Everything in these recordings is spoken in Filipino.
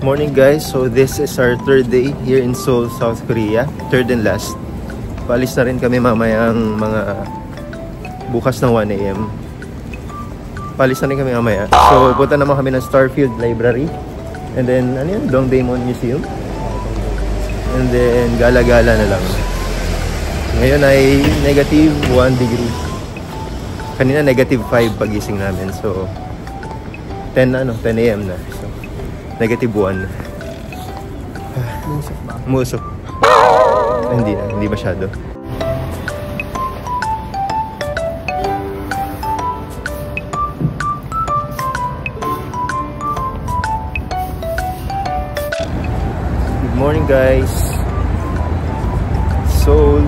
Morning guys, so this is our third day here in Seoul, South Korea. Third and last. Paalis na rin kami mamayang mga bukas ng 1 AM. Paalis na rin kami mamaya. So punta naman kami ng Starfield Library. And then, ano yun? Dongdaemun Museum. And then, gala-gala na lang. Ngayon ay negative 1 degree. Kanina negative 5 pagising namin. So, 10 AM na. So, negative 1. Musok ba? Musok. Hindi masyado. Good morning guys. Seoul.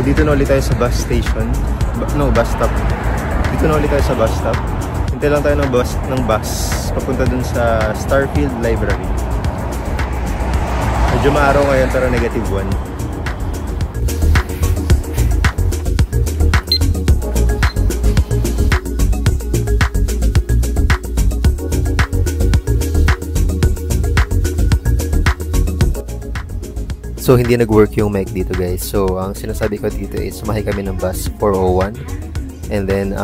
Dito na ulit tayo sa bus station. Bus stop. Dito na ulit tayo sa bus stop. Hintay lang tayo ng bus papunta dun sa Starfield Library. Medyo maaraw ngayon pero negative 1. So, hindi nag-work yung mic dito guys. So, ang sinasabi ko dito is sumakay kami ng bus 401. And then,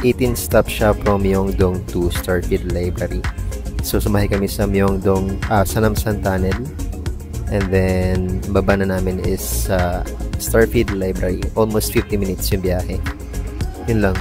18 stops siya from Myeongdong to Starfield Library. So, sumakay kami sa Myeongdong, Sanamsan Tunnel. And then, baba na namin is Starfield Library. Almost 50 minutes yung biyahe. Yun lang.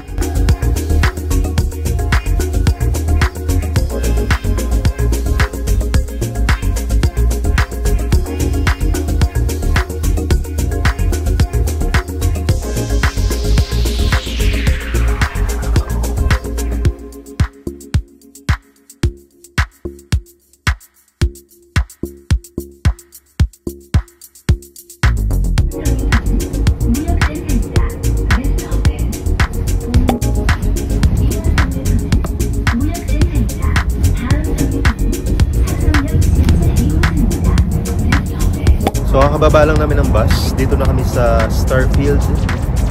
So, kakababa lang namin ng bus. Dito na kami sa Starfield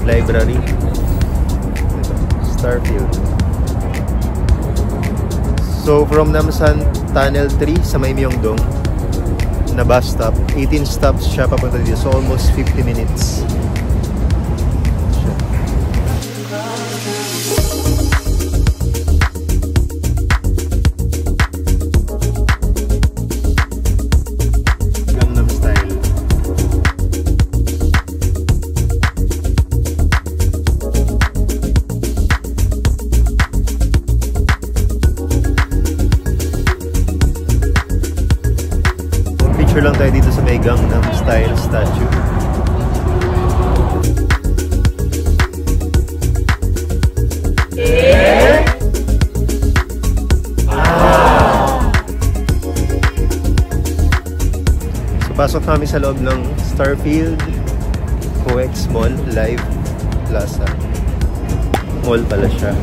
Library. Starfield. So, from Namsan Tunnel 3 sa may Myeongdong na bus stop, 18 stops siya papunta dito. So, almost 50 minutes. Lang tayo dito sa may Gangnam Style statue. So pasok kami sa loob ng Starfield COEX Mall Live Plaza. Mall pala siya.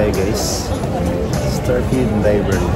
tayo guys. Starfield Library.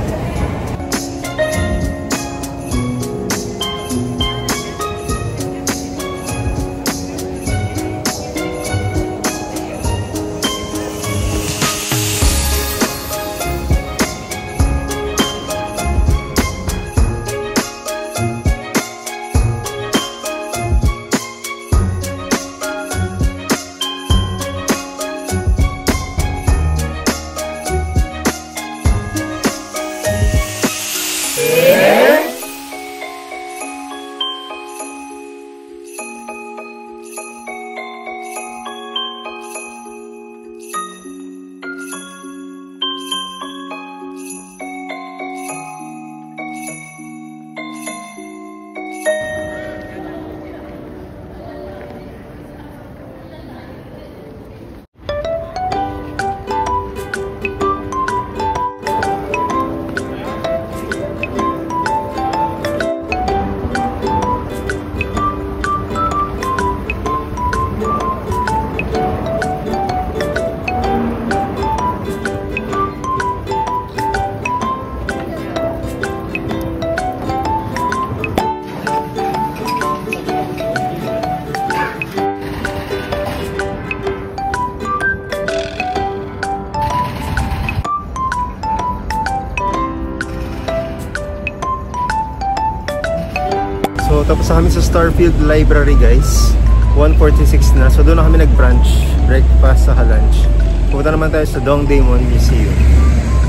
So tapos na kami sa Starfield Library guys. 1:46 na. So doon na kami nag-brunch. Breakfast sa lunch. Pupunta naman tayo sa Dongdaemun Museum.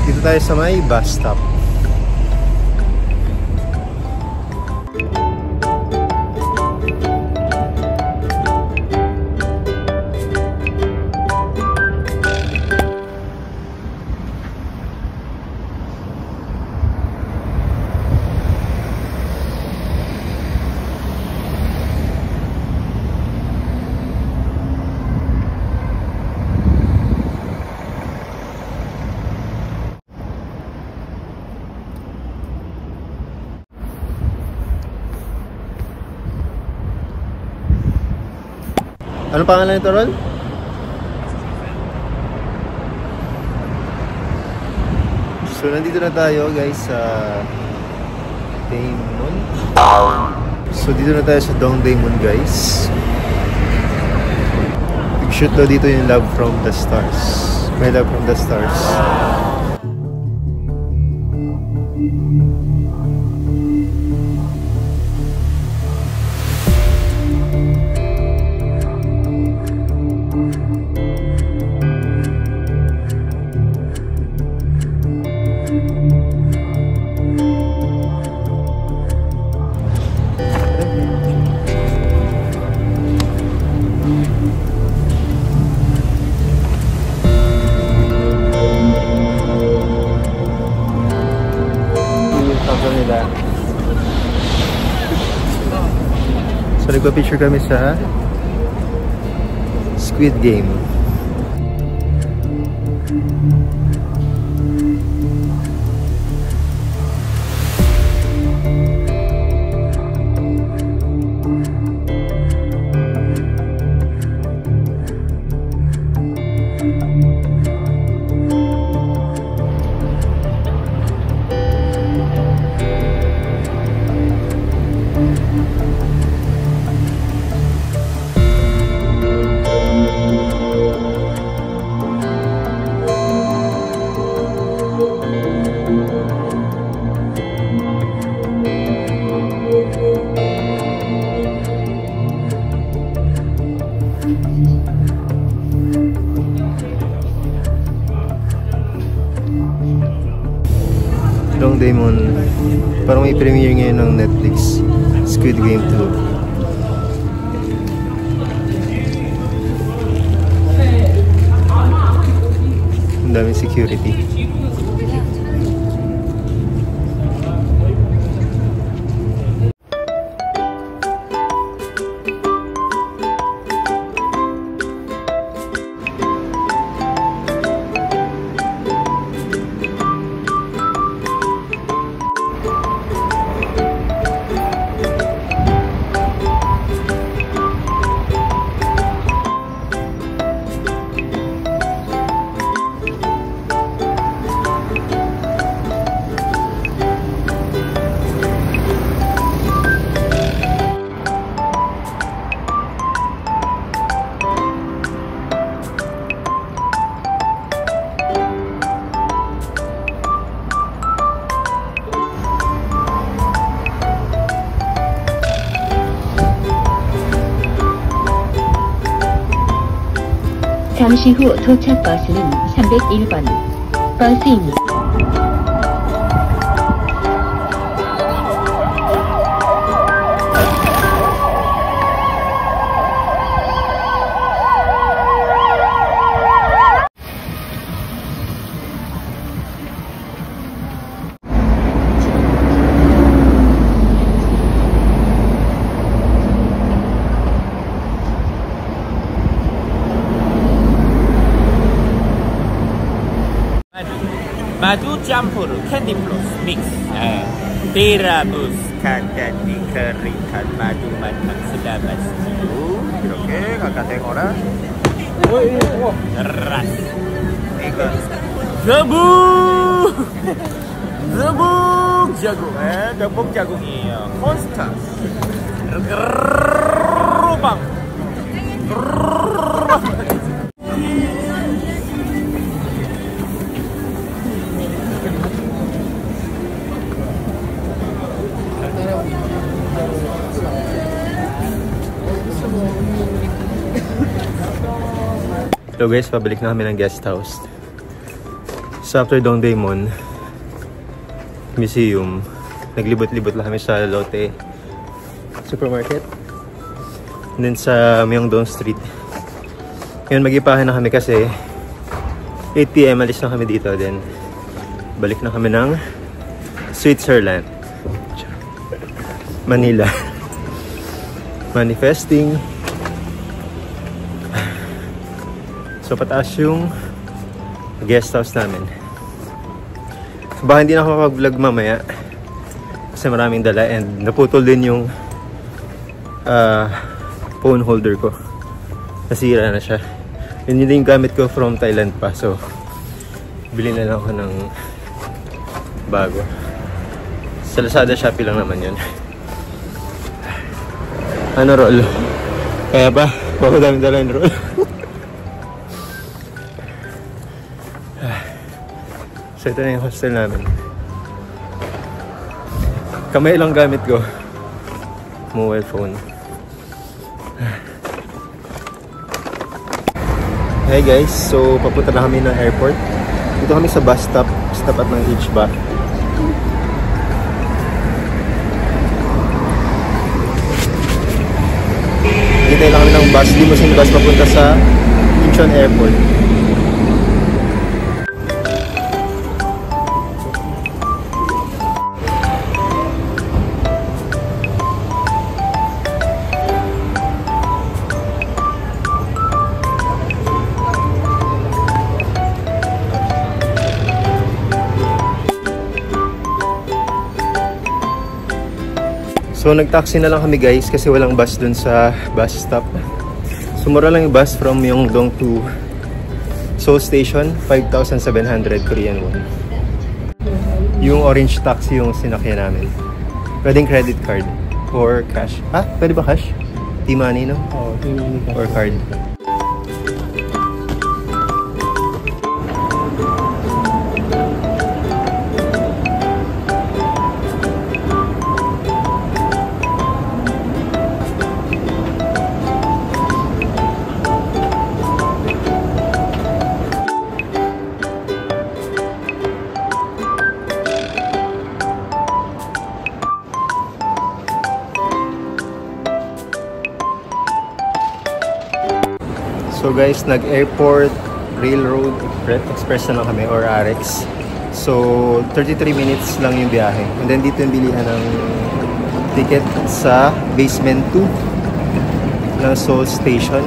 Dito tayo sa may bus stop. Ano pangalan nito, Ron? So, nandito na tayo, guys, sa Dongdaemun. So, dito na tayo sa Dongdaemun, guys. Pag-shoot daw dito yung Love from the Stars. My Love from the Stars. So nagpa-picture kami sa Squid Game. Dongdaemun. Parang may premiere ngayon ng Netflix. Squid Game 2. Ang daming security. 잠시 후 도착 버스는 301번 버스입니다. Madu campur candy plus mix tirabus kakak dikeringkan madu matang sedamas Oke, kakak tengok ora. keras gebuk jagung gebuk jagung iya konstan gerobak So guys, pabalik na kami ng guest house. So after Dongdaemun Museum, naglibot-libot lang kami sa Lotte Supermarket. And then sa Myeongdong Street. Ngayon mag-ipahan na kami kasi 8 PM alis na kami dito. Then balik na kami ng Switzerland, Manila. Manifesting. So pataas yung guest house namin. So baka hindi na ako makapag-vlog mamaya kasi maraming dala and naputol din yung phone holder ko. Nasira na siya. Yun yung gamit ko from Thailand pa. So bili na lang ako ng bago. Sa Lazada, Shopee lang naman yun. Ano roll? Kaya ba? Baka daming dala yung roll. So ito na yung hostel namin. Kamay lang gamit ko. Mobile phone. Hey guys, so papunta na kami ng airport. Dito kami sa bus stop. Stop at ng H-Back. Hintay lang kami ng bus. Limousine bus papunta sa Incheon Airport. So nag-taxi na lang kami guys kasi walang bus dun sa bus stop. Sumura lang yung bus from Myeongdong to Seoul Station, 5,700 Korean won. Yung orange taxi yung sinakyan namin. Pwedeng credit card or cash. Ah, pwede ba cash? T-money, no? Oo, T-money or card. So guys, nag-airport railroad express na lang kami or RX. So 33 minutes lang yung biyahe. And then dito yung bilihan ng ticket sa basement 2 ng Seoul Station.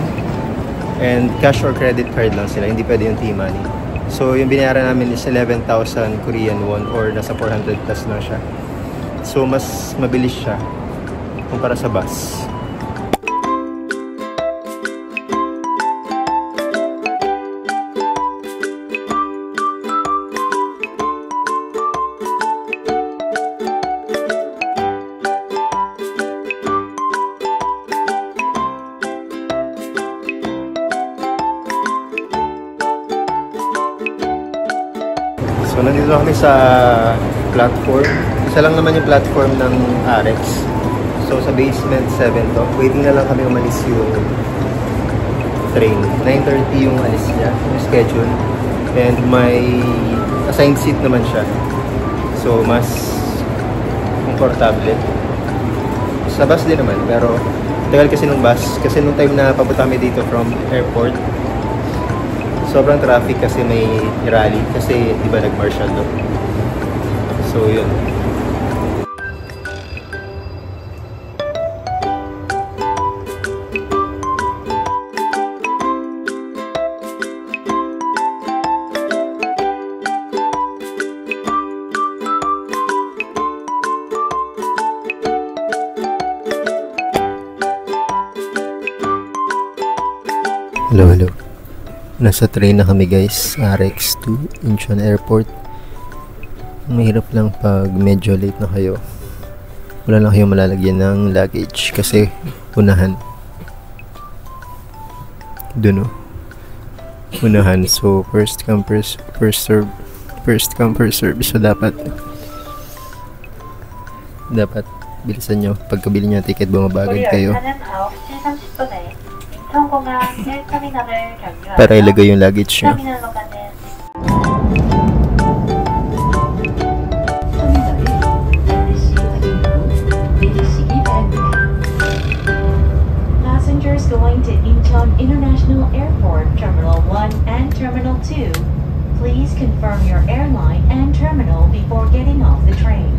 And cash or credit card lang sila, hindi pwede yung T-money. So yung binayaran namin is 11,000 Korean won or nasa 400 plus lang siya. So mas mabilis siya kumpara sa bus. So nandito na kami sa platform. Isa lang naman yung platform ng RX. So sa basement 7 to. Waiting na lang kami umalis yung train. 9:30 yung alis niya, yung schedule. And may assigned seat naman siya. So, mas komportable. Sa bus din naman, pero tagal kasi nung bus. Kasi nung time na papunta kami dito from airport, sobrang traffic kasi may rally. Kasi, di ba, nag-martial law. So, yun. Hello. Nasa train na kami guys, RX2, Incheon Airport. Mahirap lang pag medyo late na kayo. Wala lang kayong malalagyan ng luggage kasi unahan. Doon unahan. So first come first serve. First come first serve. So dapat bilisan nyo. Pagkabili nyo ng ticket, bumabagad kayo. Para ilagay yung luggage nyo. Passengers going to Incheon International Airport, Terminal 1 and Terminal 2, please confirm your airline and terminal before getting off the train.